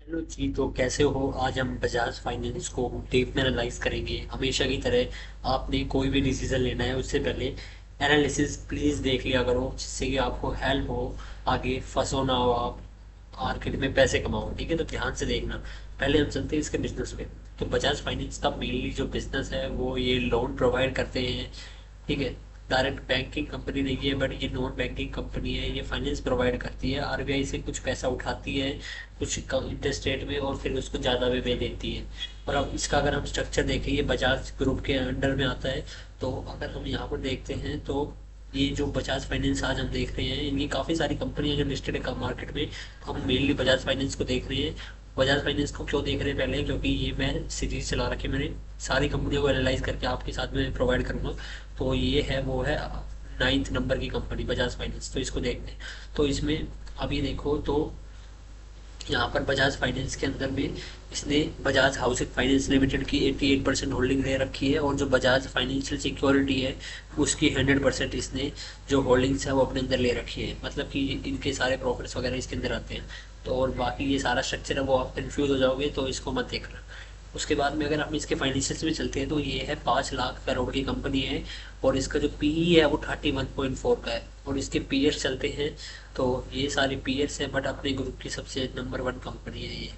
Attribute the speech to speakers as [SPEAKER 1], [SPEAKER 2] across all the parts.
[SPEAKER 1] Hello जी, तो कैसे हो? आज हम बजाज फाइनेंस को डीप में एनालाइज करेंगे। हमेशा की तरह आपने कोई भी डिसीजन लेना है उससे पहले एनालिसिस प्लीज़ देख लिया करो, जिससे कि आपको हेल्प हो, आगे फंसो ना हो आप, मार्केट में पैसे कमाओ। ठीक है, तो ध्यान से देखना। पहले हम चलते हैं इसके बिजनेस पे। तो बजाज फाइनेंस का मेनली जो बिजनेस है वो ये लोन प्रोवाइड करते हैं। ठीक है, डायरेक्ट बैंकिंग कंपनी नहीं है, बट ये नॉन बैंकिंग कंपनी है। ये फाइनेंस प्रोवाइड करती है, आरबीआई से कुछ पैसा उठाती है कुछ कम इंटरेस्ट रेट में, और फिर उसको ज़्यादा में दे देती है। और अब इसका अगर हम स्ट्रक्चर देखें, ये बजाज ग्रुप के अंडर में आता है। तो अगर हम यहाँ पर देखते हैं तो ये जो बजाज फाइनेंस आज हम देख रहे हैं, इनकी काफ़ी सारी कंपनियां जो लिस्टेड है मार्केट में। तो हम मेनली बजाज फाइनेंस को देख रहे हैं। बजाज फाइनेंस को क्यों देख रहे हैं पहले, क्योंकि ये मैं सीरीज चला रखी है मैंने, सारी कंपनियों को एनालाइज करके आपके साथ में प्रोवाइड करूँगा। तो ये है वो है 9th नंबर की कंपनी बजाज फाइनेंस। तो इसको देखते हैं। तो इसमें अब ये देखो, तो यहाँ पर बजाज फाइनेंस के अंदर में इसने बजाज हाउसिंग फाइनेंस लिमिटेड की 88% होल्डिंग ले रखी है, और जो बजाज फाइनेंशियल सिक्योरिटी है उसकी 100% इसने जो होल्डिंग्स है वो अपने अंदर ले रखी है। मतलब कि इनके सारे प्रॉफिट्स वगैरह इसके अंदर आते हैं। तो और बाकी ये सारा स्ट्रक्चर है वो आप कंफ्यूज हो जाओगे, तो इसको मत देखना। उसके बाद में अगर हम इसके फाइनेंशियल्स में चलते हैं, तो ये है 5 लाख करोड़ की कंपनी है, और इसका जो पीई है वो 31.4 का है। और इसके पीएस चलते हैं, तो ये सारी पीएस है, बट अपने ग्रुप की सबसे नंबर 1 कंपनी है ये।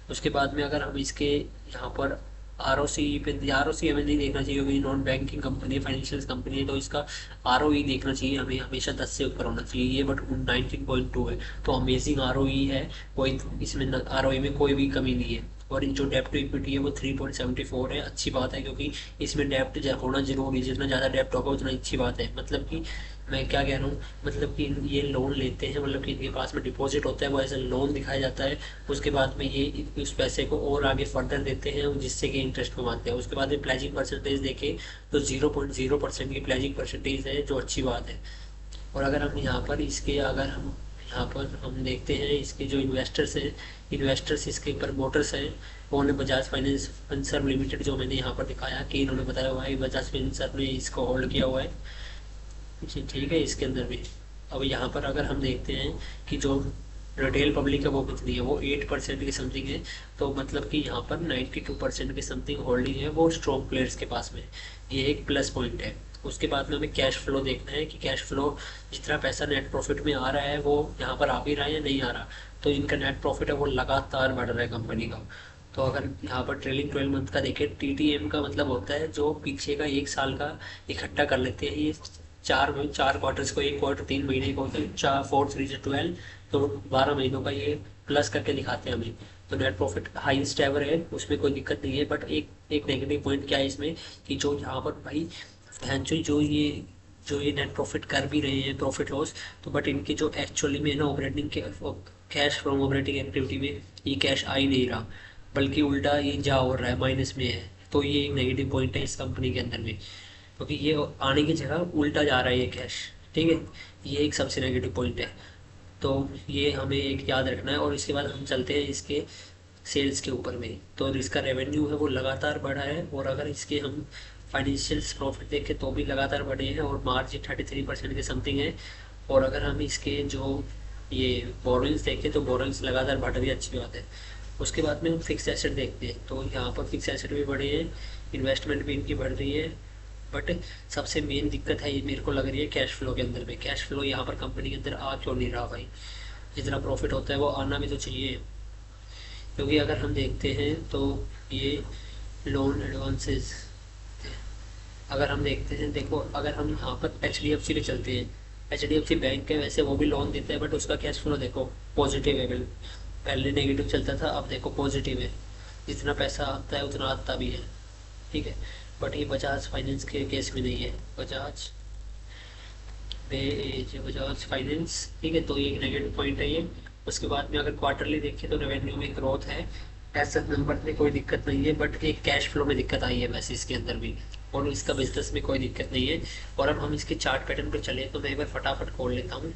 [SPEAKER 1] उसके बाद में अगर हम इसके यहाँ पर आर ओ सी पे, आर ओ सी हमें नहीं देखना चाहिए क्योंकि नॉन बैंकिंग कंपनी है, फाइनेंशियल कंपनी है। तो इसका आर ओ ई देखना चाहिए हमें, हमेशा 10 से ऊपर होना चाहिए ये, बट 19.2 है। तो अमेजिंग आर ओ ई है, कोई इसमें आर ओ ई में कोई भी कमी नहीं है। और जो डेप्ट टू इक्विटी है वो 3.74 है। अच्छी बात है, क्योंकि इसमें डेप्ट होना जरूरी है, जितना ज़्यादा डेप्ट होगा उतना अच्छी बात है। मतलब कि मैं क्या कह रहा हूँ, मतलब कि ये लोन लेते हैं, मतलब कि इनके पास में डिपॉजिट होता है, वो ऐसा लोन दिखाया जाता है। उसके बाद में ये उस पैसे को और आगे फर्दर देते हैं, जिससे कि इंटरेस्ट कमाते हैं। उसके बाद में प्लेजिंग परसेंटेज देखें तो 0.0% की प्लेजिंग परसेंटेज है, जो अच्छी बात है। और अगर हम यहाँ पर इसके अगर हम यहाँ पर हम देखते हैं इसके जो इन्वेस्टर्स हैं, इन्वेस्टर्स इसके प्रमोटर्स हैं, उन्होंने बजाज फाइनेंस फिनसर्व लिमिटेड, जो मैंने यहाँ पर दिखाया कि इन्होंने बताया हुआ है बजाज फिनसर्व ने इसको होल्ड किया हुआ है। जी ठीक है, इसके अंदर भी अब यहाँ पर अगर हम देखते हैं कि जो रिटेल पब्लिक है वो कितनी है, वो 8% की समथिंग है। तो मतलब कि यहाँ पर 92% की समथिंग होल्डिंग है वो स्ट्रॉन्ग प्लेयर्स के पास में। ये एक प्लस पॉइंट है। उसके बाद में हमें कैश फ्लो देखना है कि कैश फ्लो, जितना पैसा नेट प्रॉफिट में आ रहा है वो यहाँ पर आ भी रहा है या नहीं आ रहा। तो इनका नेट प्रॉफिट है वो लगातार बढ़ रहा है कंपनी का। तो अगर यहाँ पर ट्रेलिंग 12 मंथ का देखें, टीटीएम का मतलब होता है जो पीछे का 1 साल का इकट्ठा कर लेते हैं ये। चार क्वार्टर्स को, एक क्वार्टर 3 महीने को होता है, 4 4 3 12, तो 12 महीनों का ये प्लस करके दिखाते हैं हमें। तो नेट प्रॉफिट हाईएस्ट एवर है, उसमें कोई दिक्कत नहीं है। बट एक एक नेगेटिव पॉइंट क्या है इसमें, कि जो यहाँ पर भाई जो ये नेट प्रॉफिट कर भी रहे हैं, प्रॉफिट लॉस, तो बट इनके जो एक्चुअली में ना ऑपरेटिंग के कैश फ्रॉम ऑपरेटिंग एक्टिविटी में ये कैश आ ही नहीं रहा, बल्कि उल्टा ये जा हो रहा है, माइनस में है। तो ये एक नेगेटिव पॉइंट है इस कंपनी के अंदर में, क्योंकि ये आने की जगह उल्टा जा रहा है ये कैश। ठीक है, ये एक सबसे नेगेटिव पॉइंट है। तो ये हमें एक याद रखना है। और इसके बाद हम चलते हैं इसके सेल्स के ऊपर में। तो इसका रेवेन्यू है वो लगातार बढ़ा है, और अगर इसके हम फाइनेंशियल प्रॉफिट देखें तो भी लगातार बढ़े हैं, और मार्जिन 33% के समथिंग है। और अगर हम इसके जो ये बोरोइंग्स देखें तो बोरोइंग्स लगातार बढ़ रही है, अच्छी बात है। उसके बाद में हम फिक्स एसेट देखते हैं, तो यहाँ पर फिक्स एसेट भी बढ़े हैं, इन्वेस्टमेंट भी इनकी बढ़ रही है। बट सबसे मेन दिक्कत है ये मेरे को लग रही है कैश फ्लो के अंदर में। कैश फ्लो यहाँ पर कंपनी के अंदर आ क्यों नहीं रहा भाई? जितना प्रॉफिट होता है वो आना भी तो चाहिए। क्योंकि अगर हम देखते हैं तो ये लोन एडवांसेस, अगर हम देखते हैं, देखो अगर हम यहाँ पर एच डी एफ सी पे चलते हैं, H D F C bank है, वैसे वो भी लोन देता है, बट उसका कैश फ्लो देखो पॉजिटिव है। पहले नेगेटिव चलता था, अब देखो पॉजिटिव है। जितना पैसा आता है उतना आता भी है। ठीक है, बट ये बजाज फाइनेंस के केस में नहीं है। बजाज फाइनेंस, ठीक है, तो ये एक नेगेटिव पॉइंट है ये। उसके बाद में अगर क्वार्टरली देखें तो रेवेन्यू में ग्रोथ है, एसेट नंबर में कोई दिक्कत नहीं है, बट एक कैश फ्लो में दिक्कत आई है वैसे इसके अंदर भी। और इसका बिजनेस में कोई दिक्कत नहीं है। और अब हम इसके चार्ट पैटर्न पर चले तो मैं एक बार फटाफट खोल लेता हूँ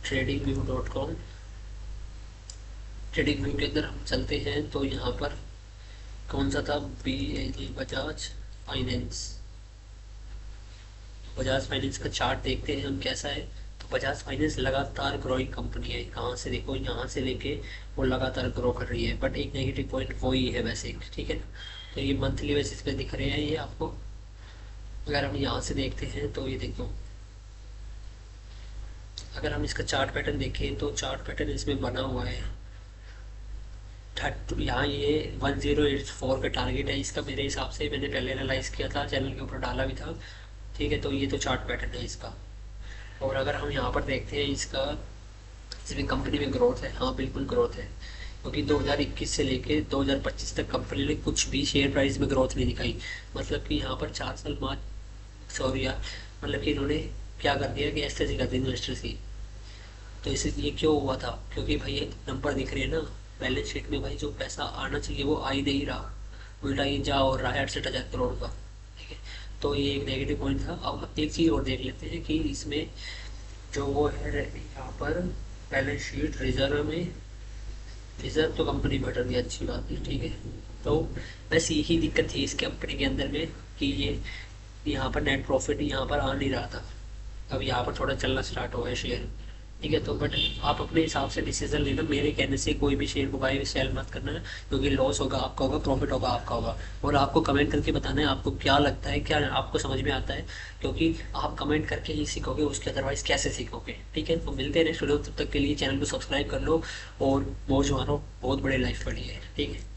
[SPEAKER 1] tradingview.com। ट्रेडिंग व्यू के अंदर हम चलते हैं, तो यहाँ पर कौन सा था, बजाज फाइनेंस। बजाज फाइनेंस का चार्ट देखते हैं हम कैसा है। बजाज फाइनेंस लगातार ग्रोइंग कंपनी है, कहाँ से देखो यहाँ से लेके वो लगातार ग्रो कर रही है, बट एक नेगेटिव पॉइंट वो ही है वैसे, ठीक है ना। तो ये मंथली बेसिस पे दिख रहे हैं ये आपको। अगर हम यहाँ से देखते हैं तो ये देखो, अगर हम इसका चार्ट पैटर्न देखें तो चार्ट पैटर्न इसमें बना हुआ है। थर्ट यहाँ ये 1084 का टारगेट है इसका, मेरे हिसाब से मैंने पहले एनालाइज किया था, चैनल के ऊपर डाला भी था, ठीक है। तो ये तो चार्ट पैटर्न है इसका। और अगर हम यहाँ पर देखते हैं इसका, इसमें कंपनी में ग्रोथ है, हाँ बिल्कुल ग्रोथ है, क्योंकि 2021 से लेके 2025 तक कंपनी ने कुछ भी शेयर प्राइस में ग्रोथ नहीं दिखाई। मतलब कि यहाँ पर 4 साल बाद, सॉरी यार, मतलब कि इन्होंने क्या कर दिया कि ऐसे कर दी इन्वेस्टर्स की। तो इसे ये क्यों हुआ था, क्योंकि भाई ये नंबर दिख रहे हैं ना बैलेंस शीट में, भाई जो पैसा आना चाहिए वो आ ही नहीं रहा, उल्टा ये जा और रहा है 68,000 करोड़ का, ठीक है। तो ये एक नेगेटिव पॉइंट था। अब एक चीज़ और देख लेते हैं कि इसमें जो वो है यहाँ पर बैलेंस शीट रिजर्व में, रिजर्व तो कंपनी बढ़ रही है, अच्छी बात है, ठीक है। तो बस यही दिक्कत थी इस कंपनी के अंदर में कि ये यहाँ पर नेट प्रॉफिट यहाँ पर आ नहीं रहा था। अब यहाँ पर थोड़ा चलना स्टार्ट हुआ है शेयर, ठीक है। तो बट आप अपने हिसाब से डिसीजन लेना, मेरे कहने से कोई भी शेयर को बाय सेल मत करना है, क्योंकि लॉस होगा आपका होगा, प्रॉफिट होगा आपका होगा। और आपको कमेंट करके बताना है आपको क्या लगता है, क्या आपको समझ में आता है, क्योंकि आप कमेंट करके ही सीखोगे, उसके अदरवाइज कैसे सीखोगे, ठीक है। तो मिलते हैं नेक्स्ट वीडियो, तब तक के लिए चैनल को सब्सक्राइब कर लो और मौज मारो, बहुत बड़ी लाइफ पड़ी है, ठीक है।